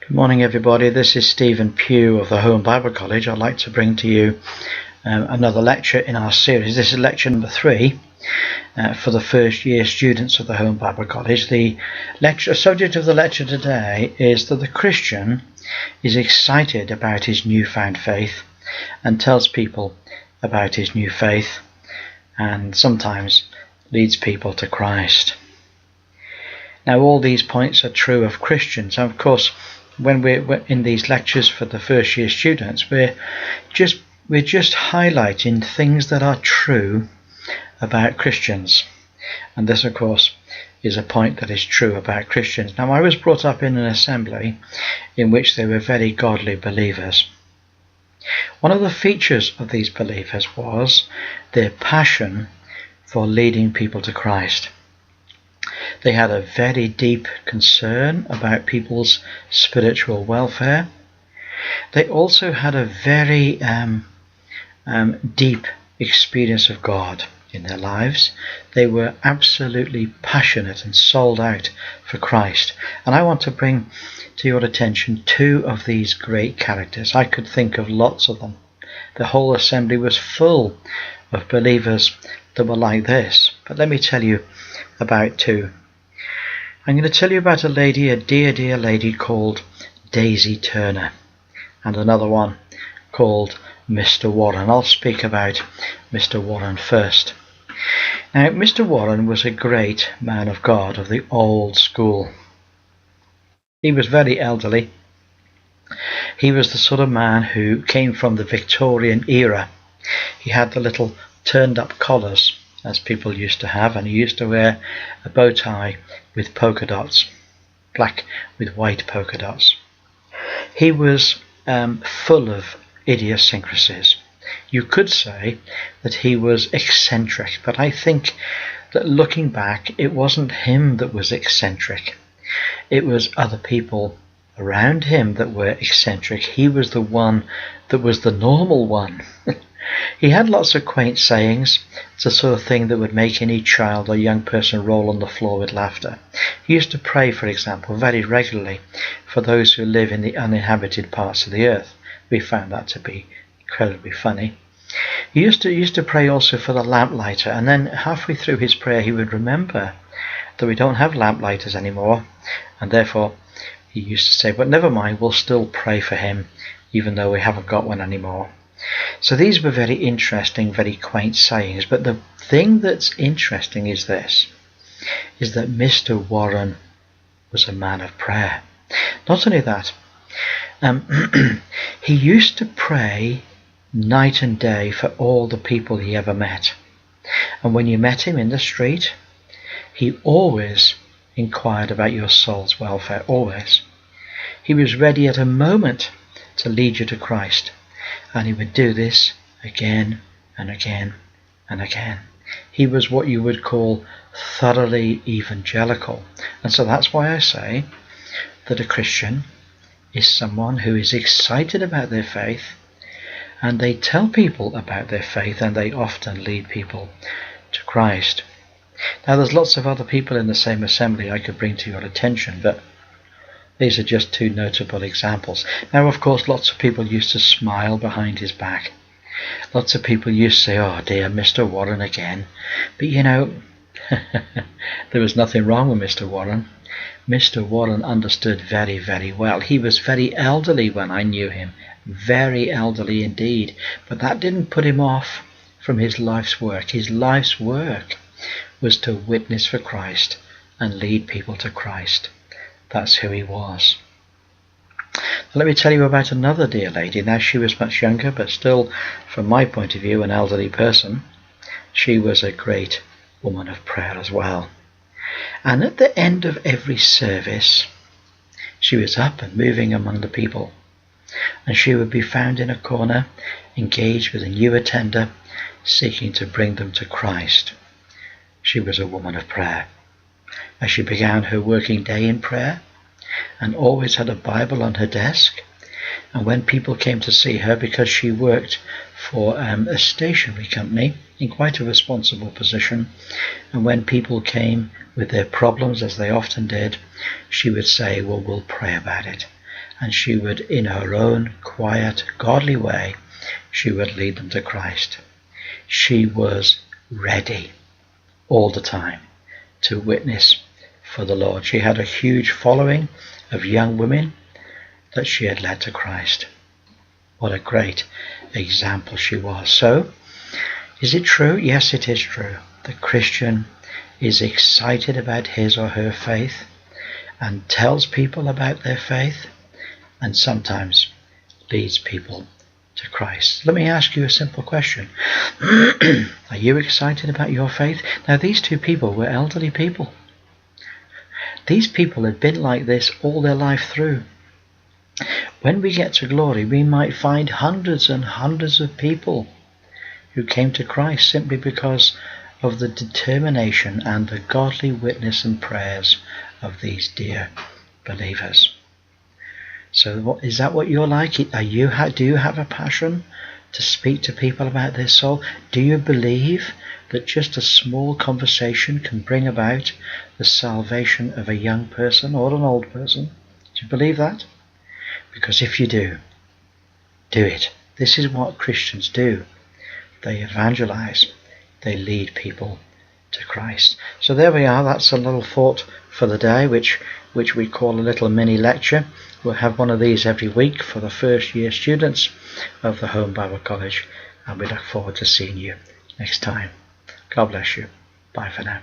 Good morning, everybody. This is Stephen Pugh of the Home Bible College. I'd like to bring to you another lecture in our series. This is lecture number 3 for the first year students of the Home Bible College. The subject of the lecture today is that the Christian is excited about his newfound faith and tells people about his new faith and sometimes leads people to Christ. Now, all these points are true of Christians, and of course when we're in these lectures for the first year students, we're just highlighting things that are true about Christians. And this, of course, is a point that is true about Christians. Now, I was brought up in an assembly in which they were very godly believers. One of the features of these believers was their passion for leading people to Christ. They had a very deep concern about people's spiritual welfare. They also had a very deep experience of God in their lives. They were absolutely passionate and sold out for Christ. And I want to bring to your attention 2 of these great characters. I could think of lots of them. The whole assembly was full of believers that were like this. But let me tell you about 2. I'm going to tell you about a lady, a dear lady called Daisy Turner, and another one called Mr. Warren. I'll speak about Mr. Warren first. Now, Mr. Warren was a great man of God of the old school. He was very elderly. He was the sort of man who came from the Victorian era. He had the little turned up collars, as people used to have, and he used to wear a bow tie with polka dots, black with white polka dots. He was full of idiosyncrasies. You could say that he was eccentric, but I think that looking back, it wasn't him that was eccentric. It was other people around him that were eccentric. He was the one that was the normal one. He had lots of quaint sayings. It's the sort of thing that would make any child or young person roll on the floor with laughter. He used to pray, for example, very regularly for those who live in the uninhabited parts of the earth. We found that to be incredibly funny. He used to pray also for the lamplighter, and then halfway through his prayer he would remember that we don't have lamplighters anymore, and therefore he used to say, but never mind, we'll still pray for him even though we haven't got one anymore. So these were very interesting, very quaint sayings. But the thing that's interesting is this, is that Mr. Warren was a man of prayer. Not only that, he used to pray night and day for all the people he ever met. And when you met him in the street, he always inquired about your soul's welfare, always. He was ready at a moment to lead you to Christ. And he would do this again and again and again. He was what you would call thoroughly evangelical. And so that's why I say that a Christian is someone who is excited about their faith, and they tell people about their faith, and they often lead people to Christ. Now, there's lots of other people in the same assembly I could bring to your attention, but these are just 2 notable examples. Now, of course, lots of people used to smile behind his back. Lots of people used to say, oh dear, Mr. Warren again. But you know, there was nothing wrong with Mr. Warren. Mr. Warren understood very, very well. He was very elderly when I knew him. Very elderly indeed. But that didn't put him off from his life's work. His life's work was to witness for Christ and lead people to Christ. That's who he was. Let me tell you about another dear lady. Now, she was much younger, but still, from my point of view, an elderly person. She was a great woman of prayer as well. And at the end of every service, she was up and moving among the people. And she would be found in a corner, engaged with a new attender, seeking to bring them to Christ. She was a woman of prayer. As she began her working day in prayer, and always had a Bible on her desk, and when people came to see her, because she worked for a stationery company in quite a responsible position, and when people came with their problems, as they often did, she would say, well, we'll pray about it. and she would, in her own quiet, godly way, she would lead them to Christ. She was ready all the time to witness for the Lord. She had a huge following of young women that she had led to Christ. What a great example she was. So, is it true? Yes, it is true. The Christian is excited about his or her faith and tells people about their faith and sometimes leads people to Christ. Let me ask you a simple question. Are you excited about your faith? Now, these two people were elderly people. These people had been like this all their life through. When we get to glory, we might find hundreds and hundreds of people who came to Christ simply because of the determination and the godly witness and prayers of these dear believers. So is that what you're like? Do you have a passion to speak to people about their soul? Do you believe that just a small conversation can bring about the salvation of a young person or an old person? Do you believe that? Because if you do, do it. This is what Christians do. They evangelize. They lead people to Christ. So there we are. That's a little thought for the day, which we call a little mini lecture. We'll have one of these every week for the first year students of the Home Bible College, and we look forward to seeing you next time. God bless you. Bye for now.